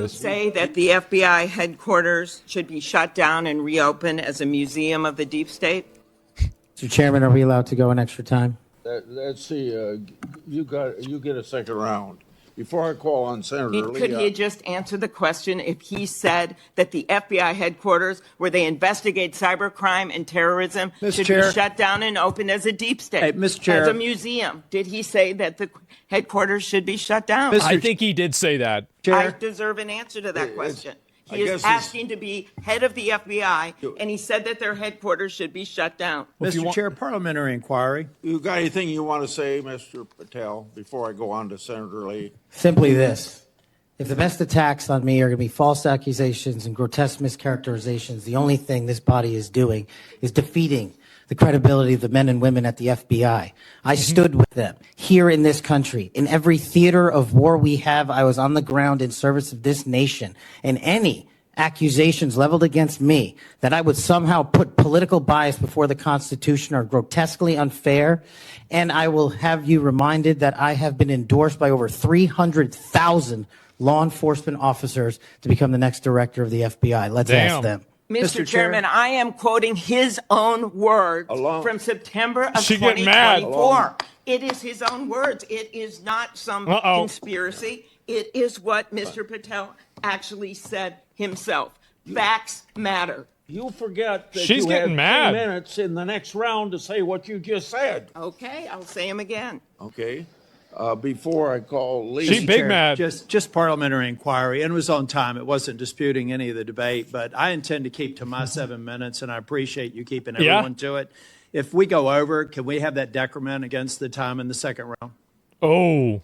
Say that the FBI headquarters should be shut down and reopened as a museum of the deep state? Mr. Chairman, are we allowed to go an extra time? Let's see, you get a second round. Before I call on Senator Lee. Could he just answer the question if he said that the FBI headquarters, where they investigate cybercrime and terrorism, should be shut down and opened as a deep state, Hey, Mr. Chair. as a museum? Did he say that the headquarters should be shut down? I think he did say that. I deserve an answer to that question. He is asking to be head of the FBI, and he said that their headquarters should be shut down. Mr. Chair, parliamentary inquiry. You got anything you want to say, Mr. Patel, before I go on to Senator Lee? Simply this. If the best attacks on me are going to be false accusations and grotesque mischaracterizations, the only thing this body is doing is defeating the credibility of the men and women at the FBI. I stood with them here in this country. In every theater of war we have, I was on the ground in service of this nation. And any accusations leveled against me that I would somehow put political bias before the Constitution are grotesquely unfair. And I will have you reminded that I have been endorsed by over 300,000 law enforcement officers to become the next director of the FBI. Let's ask them. Mr. Chairman, I am quoting his own words from September of 2024. It is his own words. It is not some conspiracy. It is what Mr. Patel actually said himself. Facts matter. You forget that She's you getting have mad. 3 minutes in the next round to say what you just said. Okay, I'll say them again. Okay. Before I call Lee. She big mad. Just parliamentary inquiry, and it was on time. It wasn't disputing any of the debate, but I intend to keep to my 7 minutes, and I appreciate you keeping everyone to it. If we go over, can we have that decrement against the time in the second round? Oh.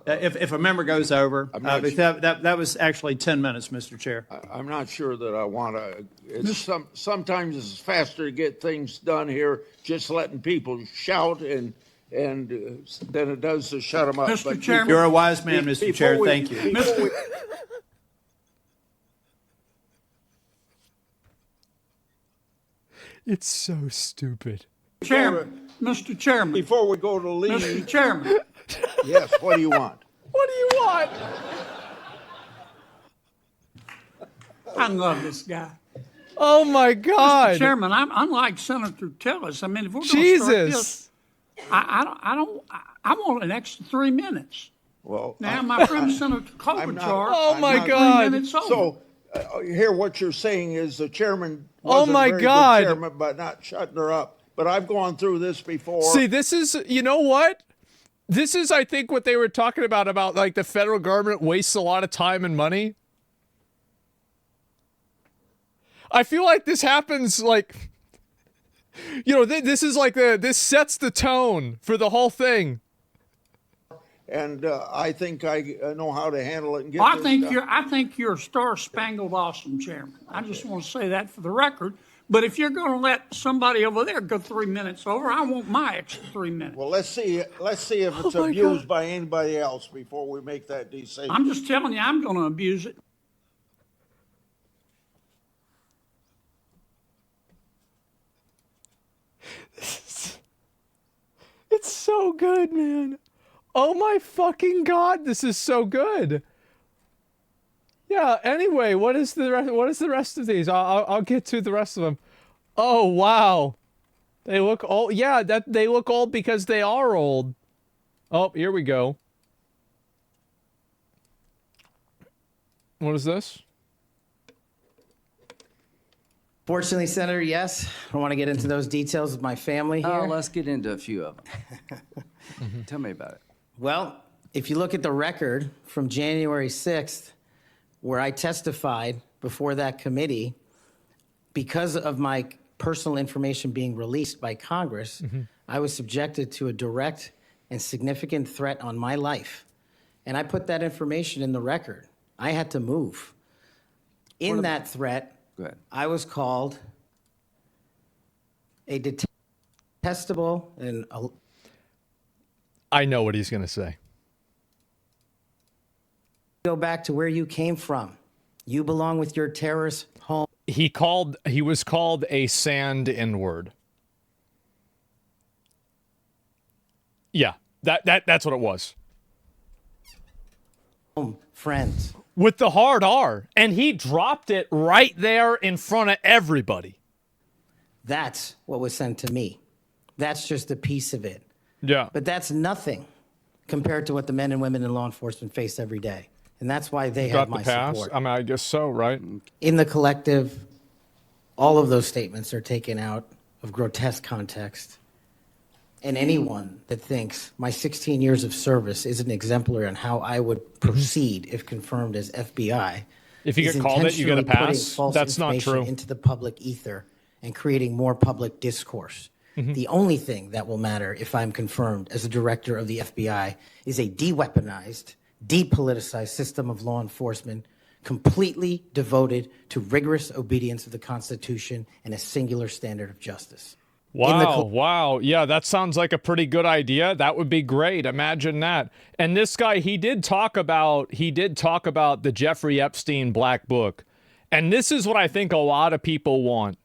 If a member goes over, that was actually 10 minutes, Mr. Chair. I'm not sure that I want to. Sometimes it's faster to get things done here, just letting people shout and than it does to shut them up. Mr. Chairman, you're a wise man, Mr. Chair. Thank you. It's so stupid. Mr. Chairman. Before we go to Lee. Mr. Chairman. Yes, what do you want? What do you want? I love this guy. Oh, my God. Mr. Chairman, I'm unlike Senator Tillis. I mean, if we're going to start this, I want an extra 3 minutes. Well, now, my friend Senator Klobuchar. Oh, my God. 3 minutes over. So, here what you're saying is the chairman Oh, wasn't my very God. good chairman by not shutting her up. But I've gone through this before. See, this is, you know what? This is, I think, what they were talking about like the federal government wastes a lot of time and money. I feel like this happens like, you know, this is like this sets the tone for the whole thing. And I think I know how to handle it and get I think you're a star-spangled awesome chairman. I just want to say that for the record. But if you're going to let somebody over there go 3 minutes over, I want my extra 3 minutes. Well, let's see if it's abused by anybody else before we make that decision. I'm just telling you, I'm going to abuse it. It's so good, man. Oh my fucking God, this is so good. Yeah, anyway, what is the rest of these? I'll get to the rest of them. Oh, wow. They look old. Yeah, they look old because they are old. Oh, here we go. What is this? Fortunately, Senator, yes. I don't want to get into those details with my family here. Oh, let's get into a few of them. Tell me about it. Well, if you look at the record from January 6th, where I testified before that committee, because of my personal information being released by Congress, I was subjected to a direct and significant threat on my life. And I put that information in the record. I had to move. In that threat, I was called a detestable and... I know what he's going to say. Go back to where you came from. You belong with your terrorist home. He was called a sand N-word. Yeah, that's what it was. Friends. with the hard R, and he dropped it right there in front of everybody. That's what was sent to me. That's just a piece of it. Yeah. But that's nothing compared to what the men and women in law enforcement face every day. And that's why they have my support. I mean, I guess so, right? In the collective, all of those statements are taken out of grotesque context. And anyone that thinks my 16 years of service isn't exemplary on how I would proceed if confirmed as FBI, if you is get called it, you get a intentionally putting pass. false That's not information true. into the public ether and creating more public discourse. The only thing that will matter if I'm confirmed as a director of the FBI is a de-weaponized, depoliticized system of law enforcement completely devoted to rigorous obedience of the Constitution and a singular standard of justice. Wow. Yeah, that sounds like a pretty good idea. That would be great. Imagine that. And this guy, he did talk about the Jeffrey Epstein Black Book. And this is what I think a lot of people want.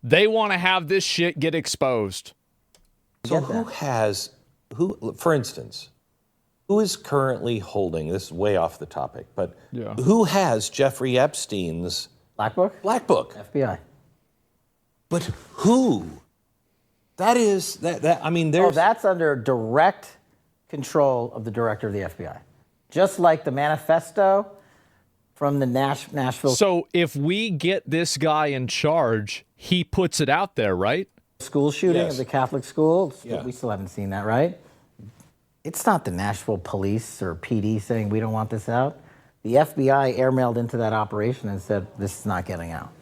They want to have this shit get exposed. So for instance, who is currently holding, this is way off the topic, but who has Jeffrey Epstein's Black Book? Black Book? FBI. But who? That is, I mean, there's... Oh, that's under direct control of the director of the FBI. Just like the manifesto from the Nashville... So if we get this guy in charge, he puts it out there, right? School shooting of the Catholic school. Yeah. We still haven't seen that, right? It's not the Nashville police or PD saying we don't want this out. The FBI airmailed into that operation and said this is not getting out.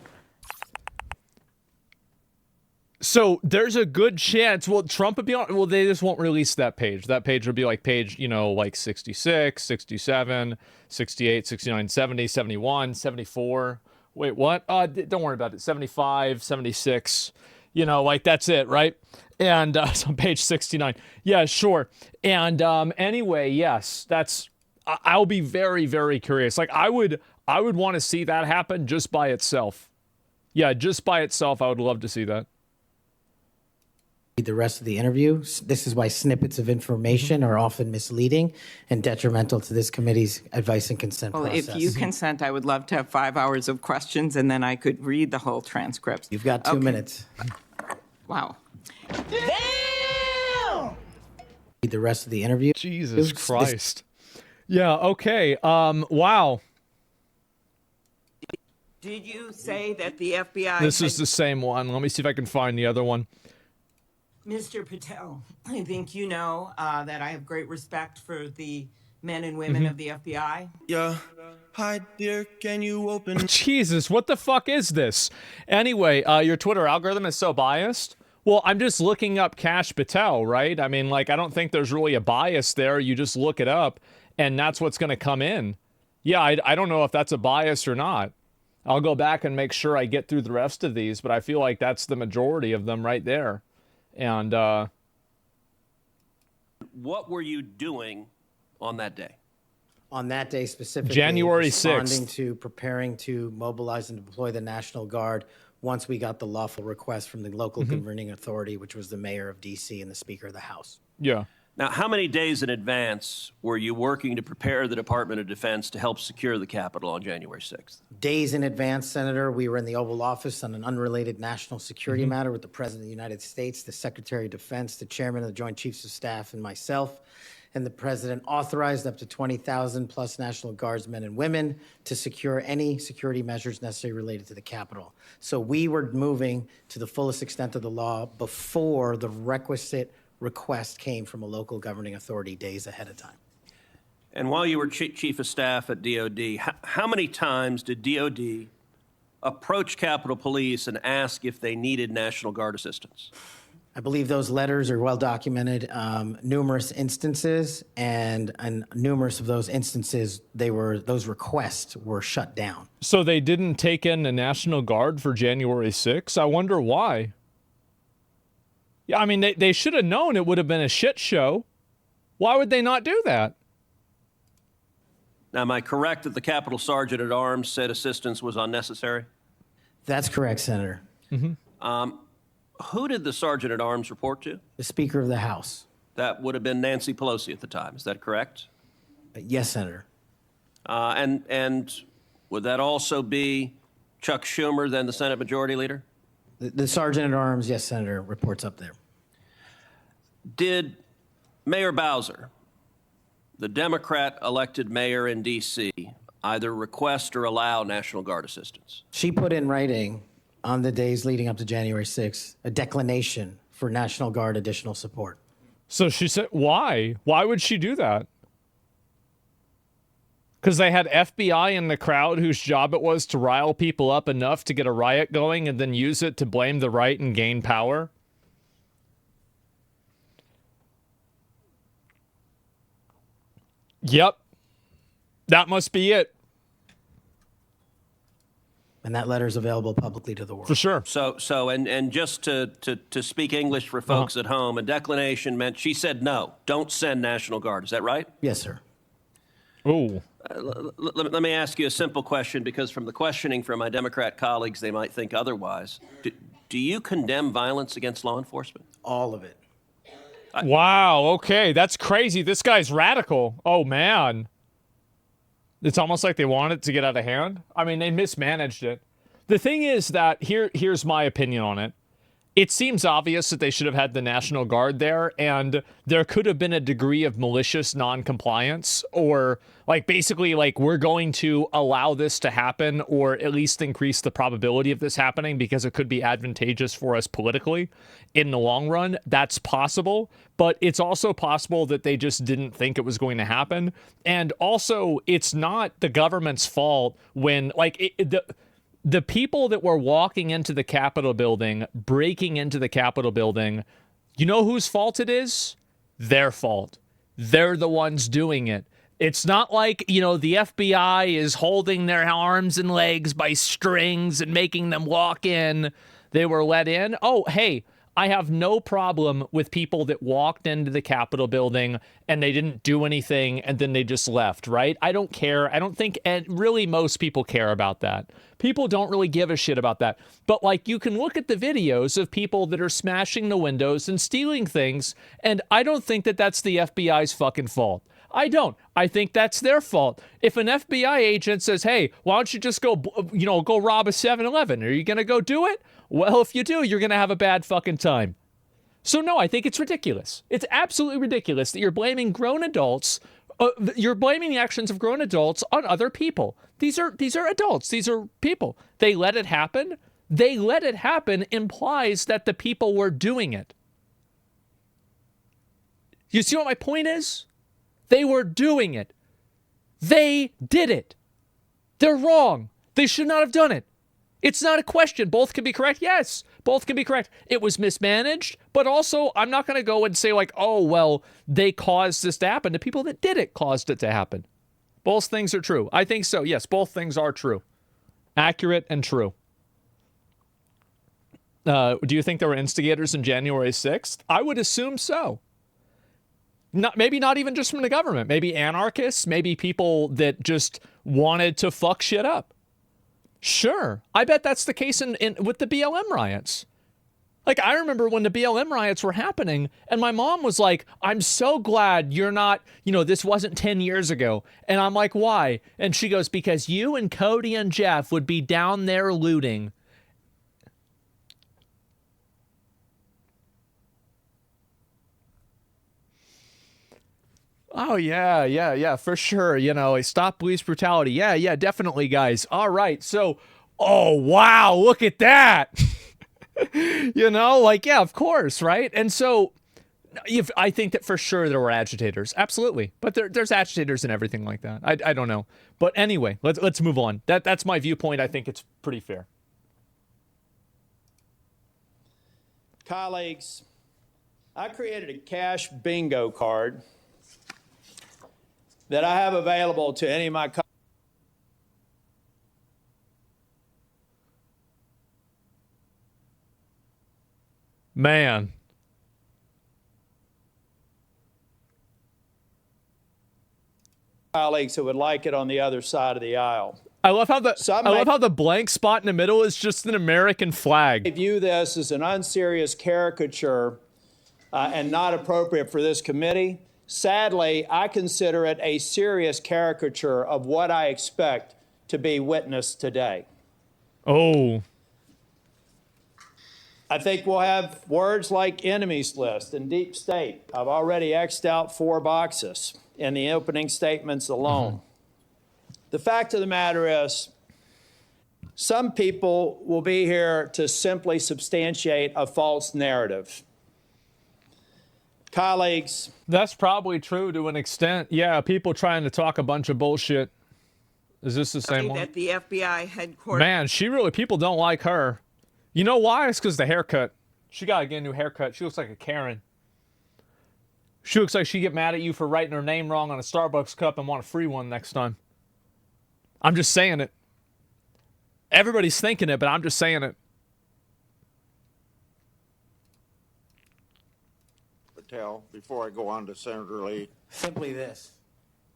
So there's a good chance, well, Trump would be on, well, they just won't release that page. That page would be like page, like 66, 67, 68, 69, 70, 71, 74. Wait, what? Don't worry about it. 75, 76, like that's it, right? And it's on page 69. Yeah, sure. And anyway, yes, I'll be very, very curious. Like I would want to see that happen just by itself. Yeah, just by itself, I would love to see that. The rest of the interview. This is why snippets of information are often misleading and detrimental to this committee's advice and consent process. If you consent, I would love to have 5 hours of questions, and then I could read the whole transcript. You've got 2 minutes. Wow. The rest of the interview. Jesus Christ. Yeah, okay. Wow. Did you say that the FBI... This is the same one. Let me see if I can find the other one. Mr. Patel, I think you know that I have great respect for the men and women of the FBI. Yeah. Hi, dear. Can you open... Jesus, what the fuck is this? Anyway, your Twitter algorithm is so biased. Well, I'm just looking up Kash Patel, right? I mean, I don't think there's really a bias there. You just look it up, and that's what's going to come in. Yeah, I don't know if that's a bias or not. I'll go back and make sure I get through the rest of these, but I feel like that's the majority of them right there. And what were you doing on that day? On that day specifically, January responding 6th. to preparing to mobilize and deploy the National Guard once we got the lawful request from the local governing authority, which was the mayor of D.C. and the Speaker of the House. Yeah. Now, how many days in advance were you working to prepare the Department of Defense to help secure the Capitol on January 6th? Days in advance, Senator, we were in the Oval Office on an unrelated national security matter with the President of the United States, the Secretary of Defense, the Chairman of the Joint Chiefs of Staff, and myself. And the President authorized up to 20,000 plus National Guardsmen and women to secure any security measures necessary related to the Capitol. So we were moving to the fullest extent of the law before the requisite request came from a local governing authority days ahead of time. And while you were Chief of Staff at DOD, how many times did DOD approach Capitol Police and ask if they needed National Guard assistance? I believe those letters are well documented, numerous instances, and in numerous of those instances, those requests were shut down. So they didn't take in the National Guard for January 6th? I wonder why. Yeah, I mean, they should have known it would have been a shit show. Why would they not do that? Now, am I correct that the Capitol Sergeant at Arms said assistance was unnecessary? That's correct, Senator. Who did the Sergeant at Arms report to? The Speaker of the House. That would have been Nancy Pelosi at the time. Is that correct? Yes, Senator. And would that also be Chuck Schumer, then the Senate Majority Leader? The Sergeant at Arms, yes, Senator, reports up there. Did Mayor Bowser, the Democrat-elected mayor in D.C., either request or allow National Guard assistance? She put in writing on the days leading up to January 6th a declination for National Guard additional support. So she said, why? Why would she do that? Because they had FBI in the crowd whose job it was to rile people up enough to get a riot going and then use it to blame the right and gain power? Yep. That must be it. And that letter is available publicly to the world. For sure. And just to speak English for folks at home, a declination meant she said no, don't send National Guard. Is that right? Yes, sir. Oh. Let me ask you a simple question, because from the questioning from my Democrat colleagues, they might think otherwise. Do you condemn violence against law enforcement? All of it. Wow, okay. That's crazy. This guy's radical. Oh, man. It's almost like they want it to get out of hand. I mean, they mismanaged it. The thing is that here's my opinion on it. It seems obvious that they should have had the National Guard there, and there could have been a degree of malicious non-compliance, or basically we're going to allow this to happen, or at least increase the probability of this happening because it could be advantageous for us politically in the long run. That's possible, but it's also possible that they just didn't think it was going to happen. And also, it's not the government's fault when the people that were walking into the Capitol building, breaking into the Capitol building, you know whose fault it is? Their fault. They're the ones doing it. It's not like, the FBI is holding their arms and legs by strings and making them walk in. They were let in. Oh, hey, I have no problem with people that walked into the Capitol building and they didn't do anything and then they just left, right? I don't care. I don't think, and really most people care about that. People don't really give a shit about that. But you can look at the videos of people that are smashing the windows and stealing things, and I don't think that that's the FBI's fucking fault. I don't. I think that's their fault. If an FBI agent says, hey, why don't you just go rob a 7-Eleven? Are you going to go do it? Well, if you do, you're going to have a bad fucking time. So no, I think it's ridiculous. It's absolutely ridiculous that you're blaming grown adults. You're blaming the actions of grown adults on other people. These are adults. These are people. They let it happen. They let it happen implies that the people were doing it. You see what my point is? They were doing it. They did it. They're wrong. They should not have done it. It's not a question. Both can be correct. Yes, both can be correct. It was mismanaged, but also I'm not going to go and say oh, well, they caused this to happen. The people that did it caused it to happen. Both things are true. I think so. Yes, both things are true. Accurate and true. Do you think there were instigators in January 6th? I would assume so. Maybe not even just from the government. Maybe anarchists. Maybe people that just wanted to fuck shit up. Sure. I bet that's the case with the BLM riots. I remember when the BLM riots were happening, and my mom was like, I'm so glad you're not, this wasn't 10 years ago. And I'm like, why? And she goes, because you and Cody and Jeff would be down there looting. Oh, yeah, for sure. Stop police brutality. Yeah, definitely, guys. All right. So, oh, wow, look at that. Yeah, of course, right? And so I think that for sure there were agitators. Absolutely. But there's agitators and everything like that. I don't know. But anyway, let's move on. That's my viewpoint. I think it's pretty fair. Colleagues, I created a cash bingo card that I have available to any of my colleagues. Man. Colleagues who would like it on the other side of the aisle. I love how the blank spot in the middle is just an American flag. I view this as an unserious caricature and not appropriate for this committee. Sadly, I consider it a serious caricature of what I expect to be witnessed today. Oh. I think we'll have words like enemies list and deep state. I've already X'd out 4 boxes in the opening statements alone. The fact of the matter is, some people will be here to simply substantiate a false narrative. Colleagues. That's probably true to an extent. Yeah, people trying to talk a bunch of bullshit. Is this the same one? At the FBI headquarters. Man, people don't like her. You know why? It's because the haircut. She got to get a new haircut. She looks like a Karen. She looks like she'd get mad at you for writing her name wrong on a Starbucks cup and want a free one next time. I'm just saying it. Everybody's thinking it, but I'm just saying it. Patel, before I go on to Senator Lee. Simply this.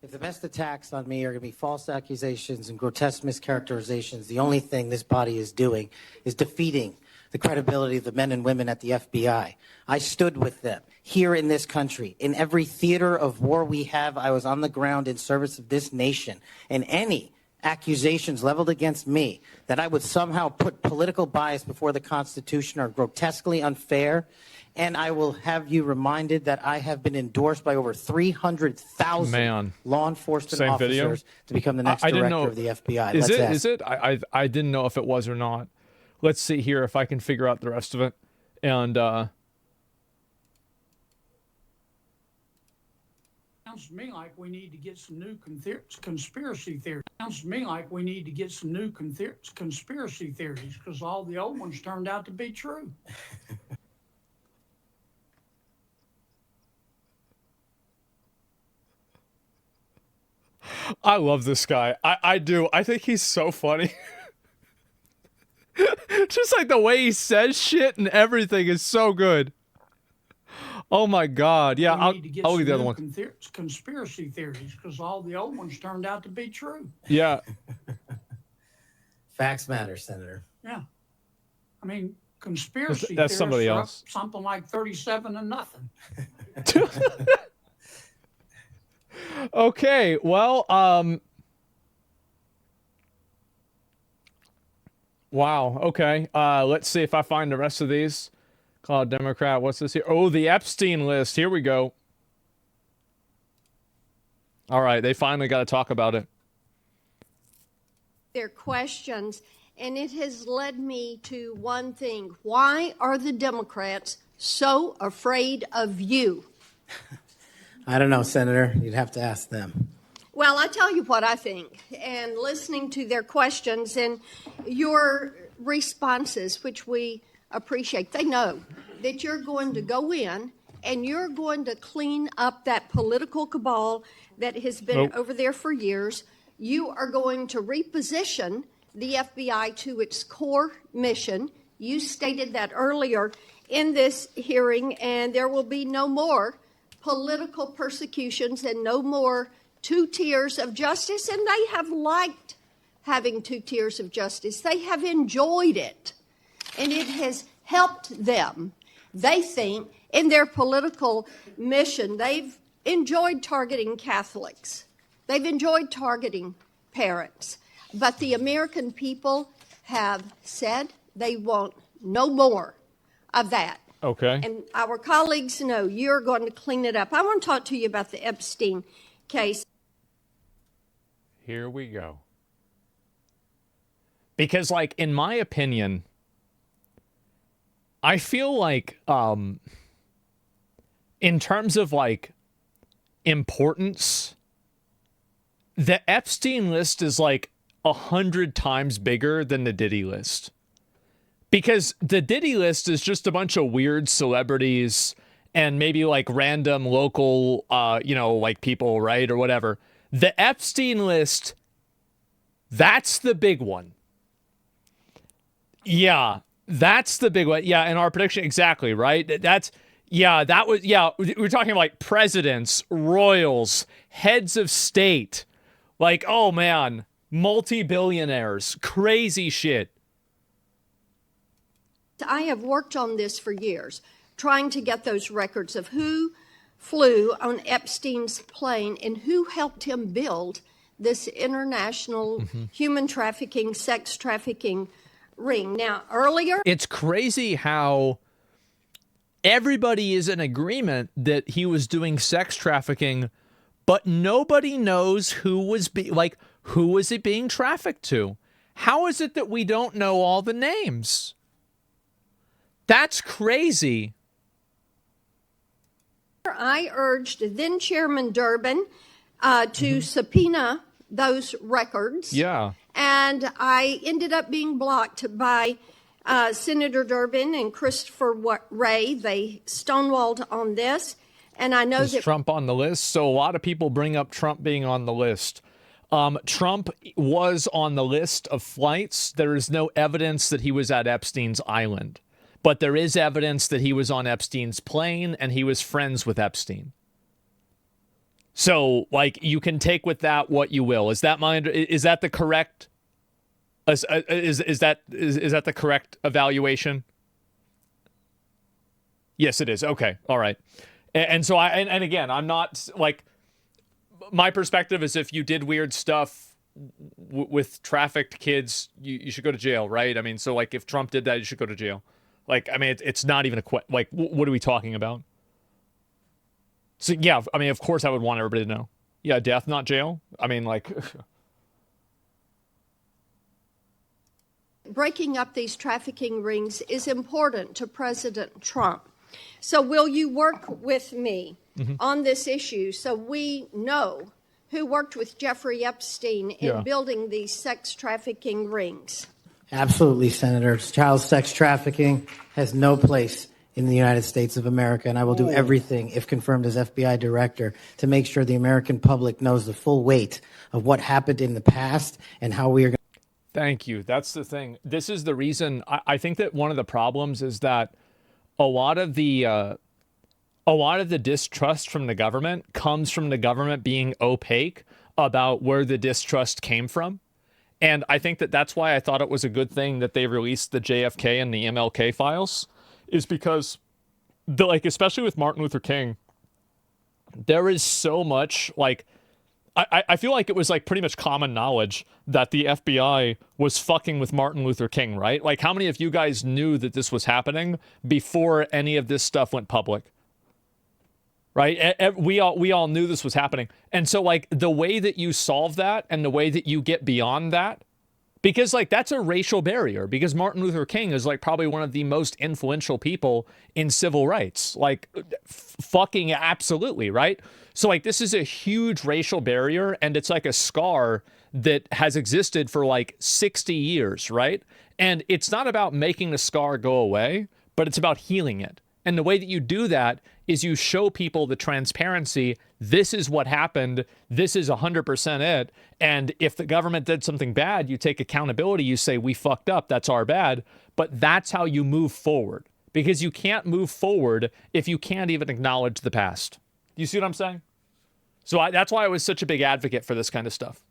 If the best attacks on me are going to be false accusations and grotesque mischaracterizations, the only thing this body is doing is defeating the credibility of the men and women at the FBI. I stood with them here in this country. In every theater of war we have, I was on the ground in service of this nation. And any accusations leveled against me that I would somehow put political bias before the Constitution are grotesquely unfair. And I will have you reminded that I have been endorsed by over 300,000 law enforcement officers to become the next director of the FBI. Is it? I didn't know if it was or not. Let's see here if I can figure out the rest of it. And sounds to me like we need to get some new conspiracy theories. Sounds to me like we need to get some new conspiracy theories because all the old ones turned out to be true. I love this guy. I do. I think he's so funny. Just like the way he says shit and everything is so good. Oh my God. Yeah, I'll leave the other one. Conspiracy theories because all the old ones turned out to be true. Yeah. Facts matter, Senator. Yeah. I mean, conspiracy That's somebody else. Something like 37-0. Okay, well, wow, okay. Let's see if I find the rest of these. Call a Democrat. What's this here? Oh, the Epstein list. Here we go. All right, they finally got to talk about it. Their questions, and it has led me to one thing. Why are the Democrats so afraid of you? I don't know, Senator. You'd have to ask them. Well, I tell you what I think. And listening to their questions and your responses, which we appreciate, they know that you're going to go in and you're going to clean up that political cabal that has been over there for years. You are going to reposition the FBI to its core mission. You stated that earlier in this hearing, and there will be no more political persecutions and no more 2 tiers of justice. And they have liked having 2 tiers of justice. They have enjoyed it. And it has helped them. They think in their political mission, they've enjoyed targeting Catholics. They've enjoyed targeting parents. But the American people have said they want no more of that. Okay. And our colleagues know you're going to clean it up. I want to talk to you about the Epstein case. Here we go. Because, like, in my opinion, I feel like, in terms of, like, importance, the Epstein list is, like, 100 times bigger than the Diddy list. Because the Diddy list is just a bunch of weird celebrities and maybe like random local, like people, right? Or whatever. The Epstein list, that's the big one. Yeah, that's the big one. Yeah, in our prediction, exactly, right? We're talking like presidents, royals, heads of state. Like, oh man, multi-billionaires, crazy shit. I have worked on this for years, trying to get those records of who flew on Epstein's plane and who helped him build this international human trafficking, sex trafficking ring. Now, earlier... It's crazy how everybody is in agreement that he was doing sex trafficking, but nobody knows who was who was he being trafficked to? How is it that we don't know all the names? That's crazy. I urged then Chairman Durbin to subpoena those records. Yeah. And I ended up being blocked by Senator Durbin and Christopher Wray. They stonewalled on this. And I know Is that Trump on the list? So a lot of people bring up Trump being on the list. Trump was on the list of flights. There is no evidence that he was at Epstein's island. But there is evidence that he was on Epstein's plane and he was friends with Epstein. So, like, you can take with that what you will. Is that is that the correct? Is that the correct evaluation? Yes, it is. Okay, all right. And so and again, I'm not like, my perspective is if you did weird stuff with trafficked kids, you should go to jail, right? I mean, so like if Trump did that, you should go to jail. Like, I mean, it's not even like, what are we talking about? So, yeah, I mean, of course I would want everybody to know. Yeah, death, not jail. I mean, like... breaking up these trafficking rings is important to President Trump. So will you work with me on this issue so we know who worked with Jeffrey Epstein in building these sex trafficking rings? Absolutely, Senator. Child sex trafficking has no place in the United States of America, and I will do everything, if confirmed as FBI director, to make sure the American public knows the full weight of what happened in the past and how we are going to... Thank you. That's the thing. This is the reason. I think that one of the problems is that a lot of the distrust from the government comes from the government being opaque about where the distrust came from. And I think that that's why I thought it was a good thing that they released the JFK and the MLK files, is because, especially with Martin Luther King, there is so much, I feel like it was, pretty much common knowledge that the FBI was fucking with Martin Luther King, right? Like, how many of you guys knew that this was happening before any of this stuff went public? Right? We all knew this was happening. And so, the way that you solve that and the way that you get beyond that, because, that's a racial barrier, because Martin Luther King is, probably one of the most influential people in civil rights. Fucking absolutely, right? So, this is a huge racial barrier, and it's like a scar that has existed for, 60 years, right? And it's not about making the scar go away, but it's about healing it. And the way that you do that is you show people the transparency. This is what happened. This is 100% it. And if the government did something bad, you take accountability. You say, we fucked up. That's our bad. But that's how you move forward, because you can't move forward if you can't even acknowledge the past. You see what I'm saying? So that's why I was such a big advocate for this kind of stuff.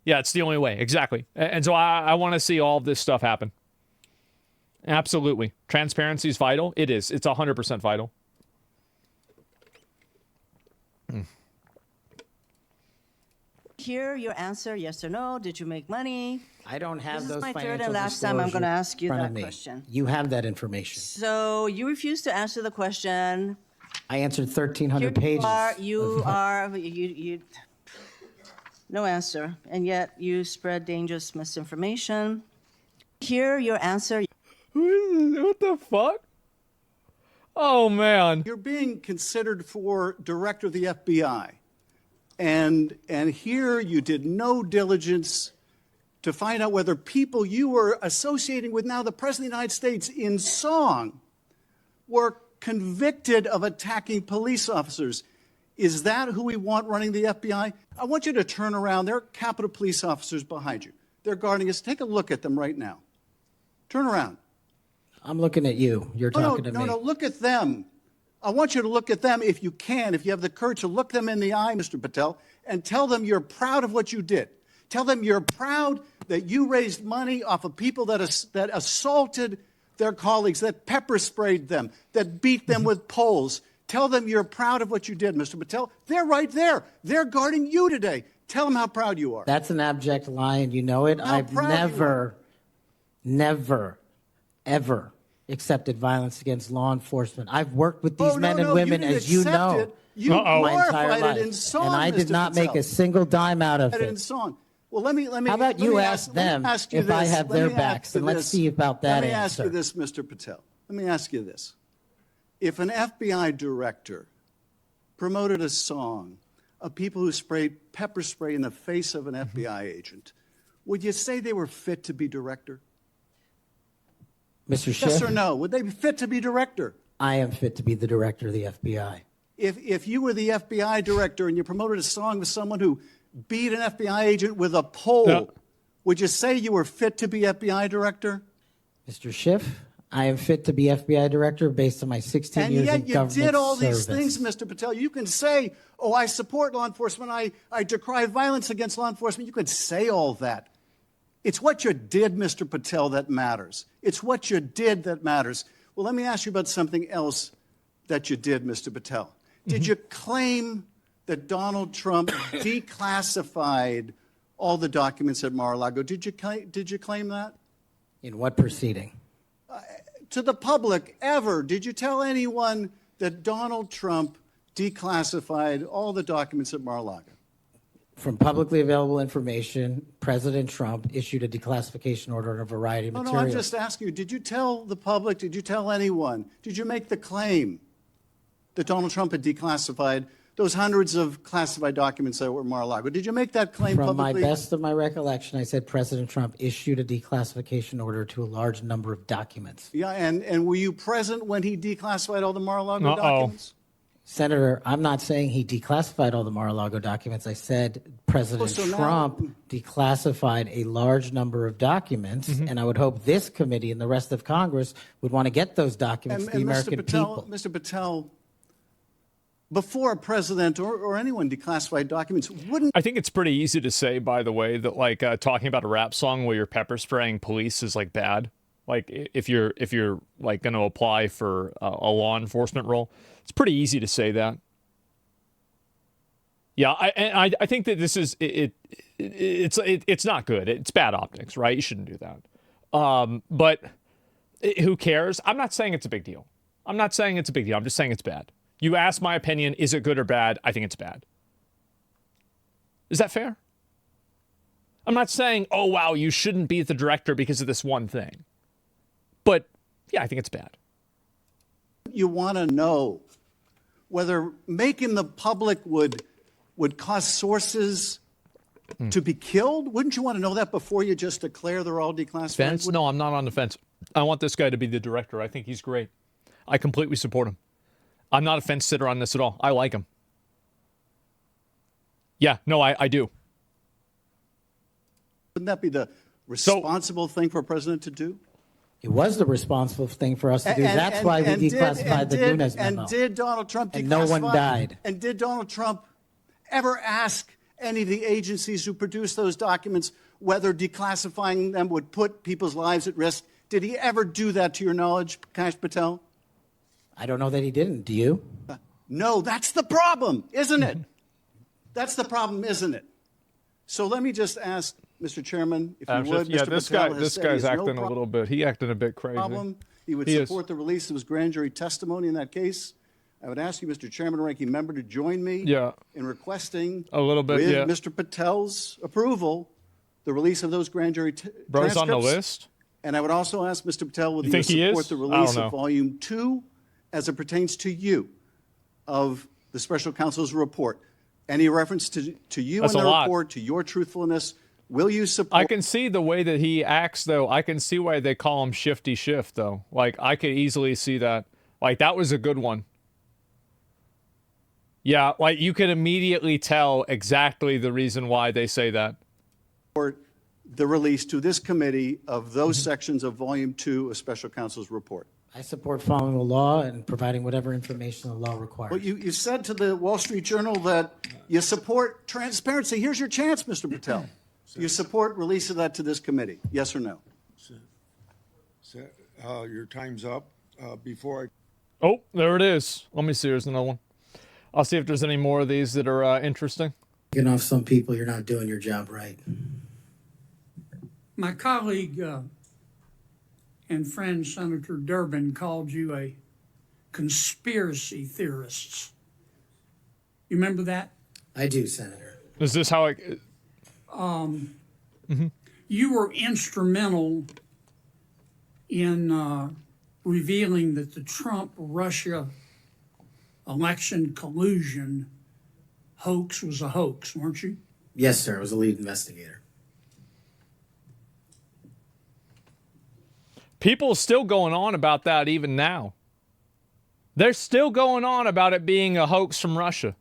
Yeah, it's the only way. Exactly. And so I want to see all of this stuff happen. Absolutely. Transparency is vital. It is. It's 100% vital. Hear your answer, yes or no. Did you make money? I don't have This those is my financial third and last time I'm going to ask you that question. You have that information. So you refuse to answer the question. I answered 1,300 pages. You no answer. And yet you spread dangerous misinformation. Hear your answer. What the fuck? Oh, man. You're being considered for director of the FBI. And here you did no diligence to find out whether people you were associating with now the President of the United States in song were convicted of attacking police officers. Is that who we want running the FBI? I want you to turn around. There are Capitol Police officers behind you. They're guarding us. Take a look at them right now. Turn around. I'm looking at you. You're talking to me. No, look at them. I want you to look at them if you can, if you have the courage to look them in the eye, Mr. Patel, and tell them you're proud of what you did. Tell them you're proud that you raised money off of people that assaulted their colleagues, that pepper sprayed them, that beat them with poles. Tell them you're proud of what you did, Mr. Patel. They're right there. They're guarding you today. Tell them how proud you are. That's an abject lie, and you know it. How I've proud never, ever accepted violence against law enforcement. I've worked with these men and women, as you know, You my entire glorified life, it in song, and I did Mr. not Patel. make a single dime out of In it. song. Well, let me. How about you ask them if I have their backs, and let's see about that answer. Let me answer. ask you this, Mr. Patel. Let me ask you this. If an FBI director promoted a song of people who sprayed pepper spray in the face of an FBI agent, would you say they were fit to be director? Mr. Schiff? Yes or no? Would they be fit to be director? I am fit to be the director of the FBI. If you were the FBI director and you promoted a song with someone who beat an FBI agent with a pole, would you say you were fit to be FBI director? Mr. Schiff, I am fit to be FBI director based on my 16 years in government service. And yet you did all these things, Mr. Patel. You can say, oh, I support law enforcement. I decry violence against law enforcement. You could say all that. It's what you did, Mr. Patel, that matters. It's what you did that matters. Well, let me ask you about something else that you did, Mr. Patel. Did you claim that Donald Trump declassified all the documents at Mar-a-Lago? Did you claim that? In what proceeding? To the public, ever. Did you tell anyone that Donald Trump declassified all the documents at Mar-a-Lago? From publicly available information, President Trump issued a declassification order on a variety of materials. No, I'm just asking you, did you tell the public, did you tell anyone, did you make the claim that Donald Trump had declassified those hundreds of classified documents that were at Mar-a-Lago? Did you make that claim publicly? From my best of my recollection, I said President Trump issued a declassification order to a large number of documents. Yeah, and were you present when he declassified all the Mar-a-Lago documents? Senator, I'm not saying he declassified all the Mar-a-Lago documents. I said President Trump declassified a large number of documents, and I would hope this committee and the rest of Congress would want to get those documents to the American people. Mr. Patel, before a president or anyone declassified documents, wouldn't... I think it's pretty easy to say, by the way, that like talking about a rap song where you're pepper spraying police is like bad. Like if you're like going to apply for a law enforcement role, it's pretty easy to say that. Yeah, I think that this is it's not good. It's bad optics, right? You shouldn't do that. But who cares? I'm not saying it's a big deal. I'm just saying it's bad. You ask my opinion, is it good or bad? I think it's bad. Is that fair? I'm not saying, oh, wow, you shouldn't be the director because of this one thing. But, yeah, I think it's bad. You want to know whether making the public would cause sources to be killed? Wouldn't you want to know that before you just declare they're all declassified? Fence? No, I'm not on the fence. I want this guy to be the director. I think he's great. I completely support him. I'm not a fence sitter on this at all. I like him. Yeah, no, I do. Wouldn't that be the responsible thing for a president to do? It was the responsible thing for us to do. That's why we declassified the Nunes memo. And did Donald Trump declassify? And no one died. And did Donald Trump ever ask any of the agencies who produced those documents whether declassifying them would put people's lives at risk? Did he ever do that, to your knowledge, Kash Patel? I don't know that he didn't. Do you? No, that's the problem, isn't it? That's the problem, isn't it? So let me just ask, Mr. Chairman, if you would, yeah, Mr. Patel this guy's acting a little bit. He acting a bit crazy. He would support the release of his grand jury testimony in that case. I would ask you, Mr. Chairman, ranking member, to join me in requesting a little bit, with Mr. Patel's approval, the release of those grand jury transcripts. On the list. And I would also ask Mr. Patel, would you support the release of Volume 2 as it pertains to you of the special counsel's report? Any reference to you in the report, to your truthfulness, will you support? I can see the way that he acts, though. I can see why they call him Shifty Shift, though. Like, I could easily see that. Like, that was a good one. Yeah, like, you can immediately tell exactly the reason why they say that. The release to this committee of those sections of Volume 2 of special counsel's report. I support following the law and providing whatever information the law requires. Well, you said to the Wall Street Journal that you support transparency. Here's your chance, Mr. Patel. You support release of that to this committee, yes or no? Your time's up. Before Oh, there it is. Let me see. Here's another one. I'll see if there's any more of these that are interesting. Getting off some people, you're not doing your job right. My colleague and friend Senator Durbin called you a conspiracy theorist. You remember that? I do, Senator. Is this how I... You were instrumental in revealing that the Trump-Russia election collusion hoax was a hoax, weren't you? Yes, sir. I was a lead investigator. People still going on about that even now. They're still going on about it being a hoax from Russia.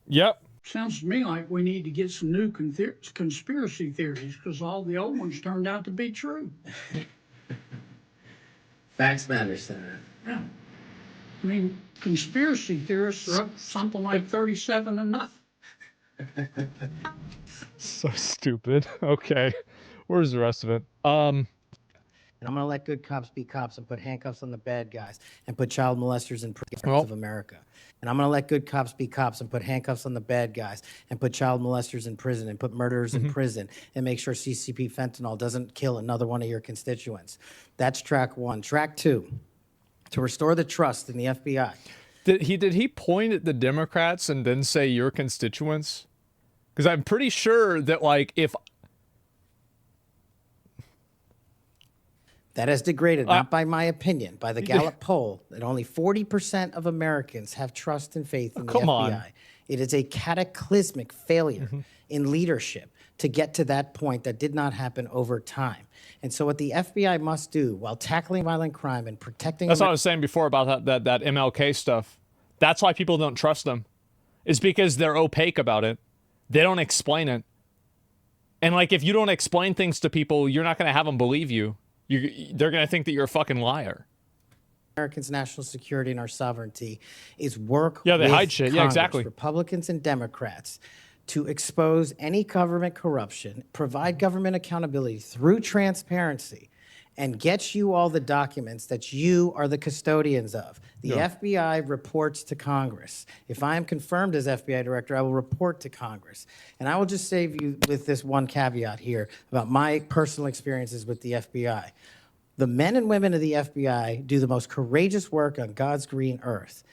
Yep. Sounds to me like we need to get some new conspiracy theories because all the old ones turned out to be true. Facts matter, Senator. Yeah. I mean, conspiracy theorists are up something like 37 and nothing. So stupid. Okay. Where's the rest of it? And I'm going to let good cops be cops and put handcuffs on the bad guys and put child molesters in prison of America. And I'm going to let good cops be cops and put handcuffs on the bad guys and put child molesters in prison and put murderers in prison and make sure CCP fentanyl doesn't kill another one of your constituents. That's track one. Track two, to restore the trust in the FBI. Did he point at the Democrats and then say your constituents? Because I'm pretty sure that, like, if... That has degraded, not by my opinion, by the Gallup poll, that only 40% of Americans have trust and faith in the FBI. It is a cataclysmic failure in leadership to get to that point that did not happen over time. And so what the FBI must do while tackling violent crime and protecting... That's what I was saying before about that MLK stuff. That's why people don't trust them. It's because they're opaque about it. They don't explain it. And, like, if you don't explain things to people, you're not going to have them believe you. They're going to think that you're a fucking liar. Americans' national security and our sovereignty is work they with hide shit. Congress, yeah, exactly. Republicans and Democrats, to expose any government corruption, provide government accountability through transparency, and get you all the documents that you are the custodians of. The FBI reports to Congress. If I am confirmed as FBI director, I will report to Congress. And I will just save you with this one caveat here about my personal experiences with the FBI. The men and women of the FBI do the most courageous work on God's green earth.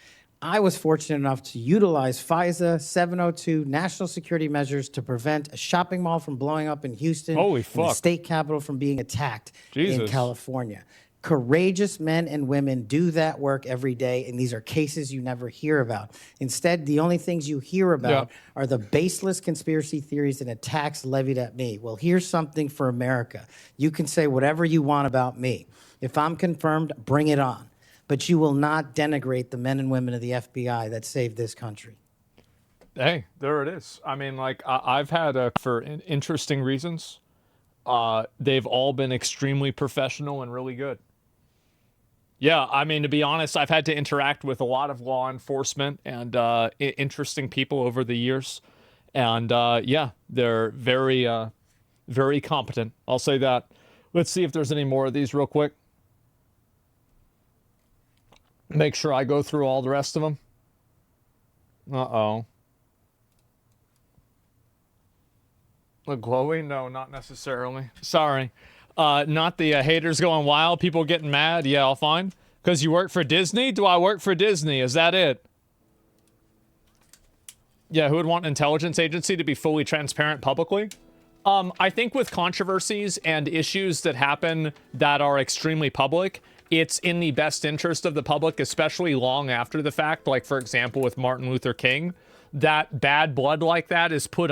I was fortunate enough to utilize FISA 702 national security measures to prevent a shopping mall from blowing up in Houston. Holy and fuck. the state capitol from being attacked in Jesus. California. Courageous men and women do that work every day, and these are cases you never hear about. Instead, the only things you hear about are the baseless conspiracy theories and attacks levied at me. Well, here's something for America. You can say whatever you want about me. If I'm confirmed, bring it on. But you will not denigrate the men and women of the FBI that saved this country. Hey, there it is. I mean, like, I've had, for interesting reasons, they've all been extremely professional and really good. Yeah, I mean, to be honest, I've had to interact with a lot of law enforcement and interesting people over the years. And, yeah, they're very, very competent. I'll say that. Let's see if there's any more of these real quick. Make sure I go through all the rest of them. Uh-oh. The glowing? No, not necessarily. Sorry. Not the haters going wild, people getting mad. Yeah, all fine. Because you work for Disney? Do I work for Disney? Is that it? Yeah, who would want an intelligence agency to be fully transparent publicly? I think with controversies and issues that happen that are extremely public, it's in the best interest of the public, especially long after the fact. Like, for example, with Martin Luther King, that bad blood like that is put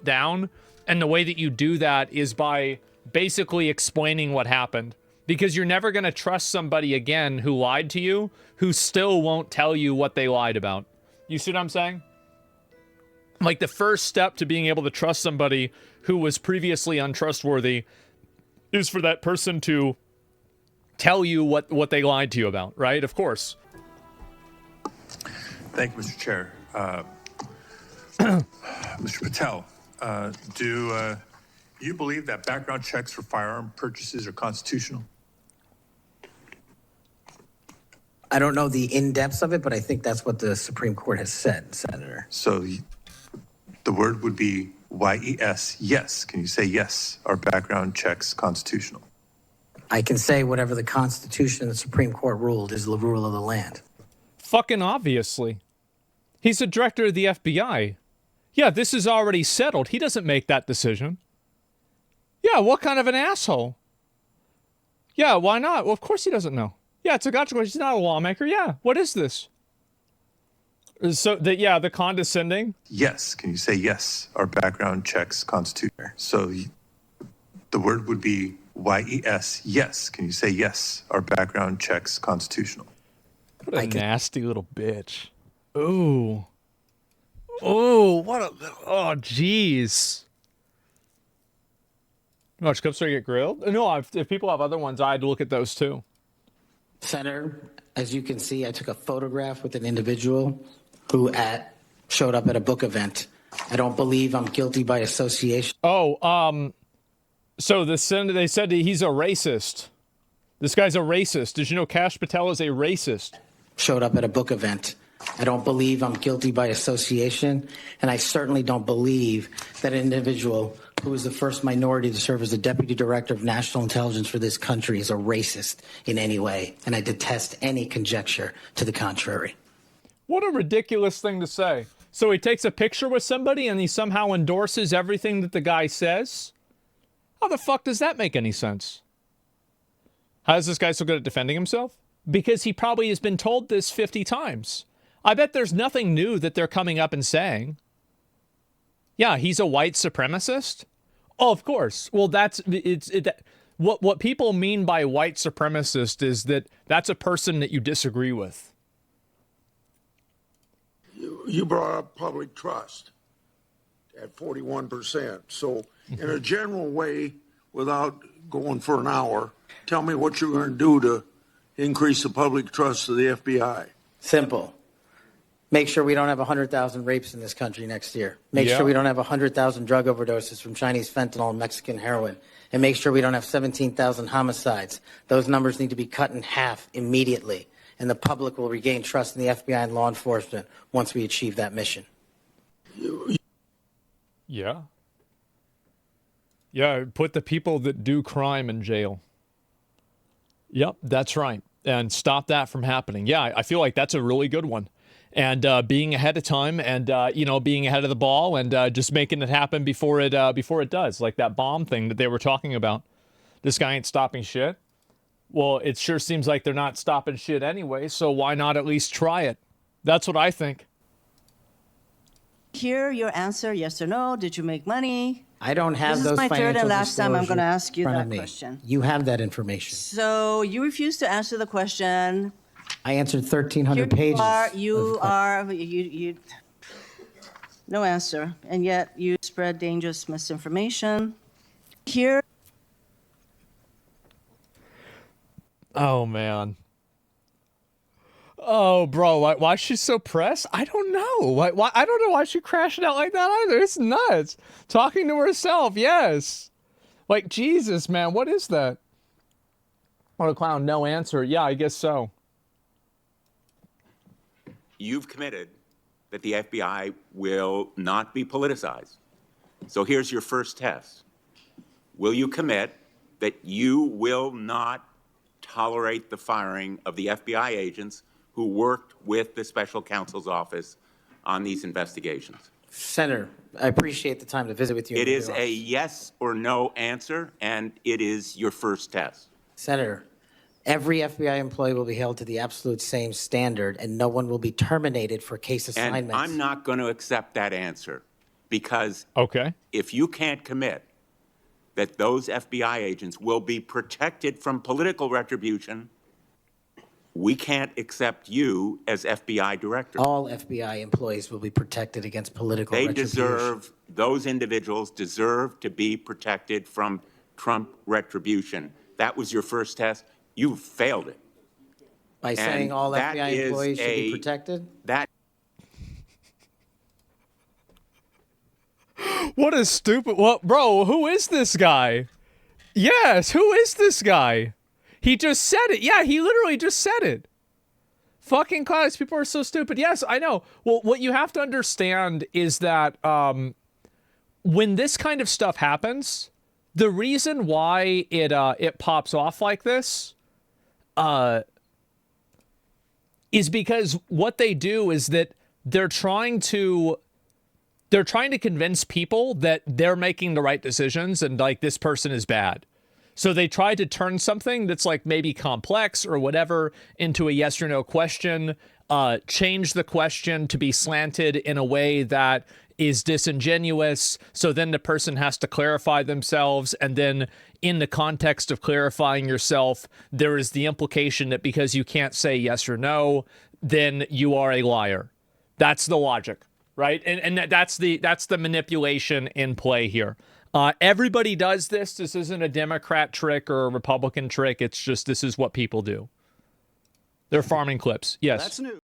down. And the way that you do that is by basically explaining what happened. Because you're never going to trust somebody again who lied to you, who still won't tell you what they lied about. You see what I'm saying? Like, the first step to being able to trust somebody who was previously untrustworthy is for that person to tell you what they lied to you about, right? Of course. Thank you, Mr. Chair. Mr. Patel, do you believe that background checks for firearm purchases are constitutional? I don't know the in-depths of it, but I think that's what the Supreme Court has said, Senator. So the word would be yes. Yes. Can you say yes? Are background checks constitutional? I can say whatever the Constitution and the Supreme Court ruled is the rule of the land. Fucking obviously. He's the director of the FBI. Yeah, this is already settled. He doesn't make that decision. Yeah, what kind of an asshole? Yeah, why not? Well, of course he doesn't know. Yeah, it's a gotcha question. He's not a lawmaker. Yeah, what is this? So, the condescending? Yes. Can you say yes? Are background checks constitutional? So the word would be yes. Yes. Can you say yes? Are background checks constitutional? What a nasty little bitch. Ooh. Oh, what a... Oh, jeez. Watch Cups get grilled? No, if people have other ones, I'd look at those too. Senator, as you can see, I took a photograph with an individual who showed up at a book event. I don't believe I'm guilty by association. Oh, so they said he's a racist. This guy's a racist. Did you know Kash Patel is a racist? Showed up at a book event. I don't believe I'm guilty by association, and I certainly don't believe that an individual who was the first minority to serve as the Deputy Director of National Intelligence for this country is a racist in any way, and I detest any conjecture to the contrary. What a ridiculous thing to say. So he takes a picture with somebody and he somehow endorses everything that the guy says? How the fuck does that make any sense? How is this guy so good at defending himself? Because he probably has been told this 50 times. I bet there's nothing new that they're coming up and saying. Yeah, he's a white supremacist? Oh, of course. Well, what people mean by white supremacist is that that's a person that you disagree with. You brought up public trust at 41%. So in a general way, without going for an hour, tell me what you're going to do to increase the public trust of the FBI. Simple. Make sure we don't have 100,000 rapes in this country next year. Make sure we don't have 100,000 drug overdoses from Chinese fentanyl and Mexican heroin. And make sure we don't have 17,000 homicides. Those numbers need to be cut in half immediately. And the public will regain trust in the FBI and law enforcement once we achieve that mission. Yeah. Yeah, put the people that do crime in jail. Yep, that's right. And stop that from happening. Yeah, I feel like that's a really good one. And being ahead of time and, being ahead of the ball and just making it happen before it does. Like that bomb thing that they were talking about. This guy ain't stopping shit. Well, it sure seems like they're not stopping shit anyway, so why not at least try it? That's what I think. Hear your answer, yes or no. Did you make money? I don't have This those is my financial third and last time I'm going to disclosures ask you in front that of me. question. You have that information. So you refuse to answer the question. I answered 1,300 pages. No answer. And yet you spread dangerous misinformation. Here. Oh, man. Oh, bro, why is she so pressed? I don't know. Why? I don't know why she crashing out like that either. It's nuts. Talking to herself, yes. Like, Jesus, man, what is that? What a clown, no answer. Yeah, I guess so. You've committed that the FBI will not be politicized. So here's your first test. Will you commit that you will not tolerate the firing of the FBI agents who worked with the special counsel's office on these investigations? Senator, I appreciate the time to visit with you. It is a yes or no answer, and it is your first test. Senator, every FBI employee will be held to the absolute same standard, and no one will be terminated for case assignments. And I'm not going to accept that answer because if you can't commit that those FBI agents will be protected from political retribution, we can't accept you as FBI director. All FBI employees will be protected against political retribution. Those individuals deserve to be protected from Trump retribution. That was your first test. You failed it. By saying all FBI employees should be protected? What a stupid... Well, bro, who is this guy? Yes, who is this guy? He just said it. Yeah, he literally just said it. Fucking class. People are so stupid. Yes, I know. Well, what you have to understand is that when this kind of stuff happens, the reason why it pops off like this is because what they do is that they're trying to convince people that they're making the right decisions and like this person is bad. So they try to turn something that's like maybe complex or whatever into a yes or no question, change the question to be slanted in a way that is disingenuous. So then the person has to clarify themselves. And then in the context of clarifying yourself, there is the implication that because you can't say yes or no, then you are a liar. That's the logic, right? And that's the manipulation in play here. Everybody does this. This isn't a Democrat trick or a Republican trick. It's just this is what people do. They're farming clips. Yes. That's new.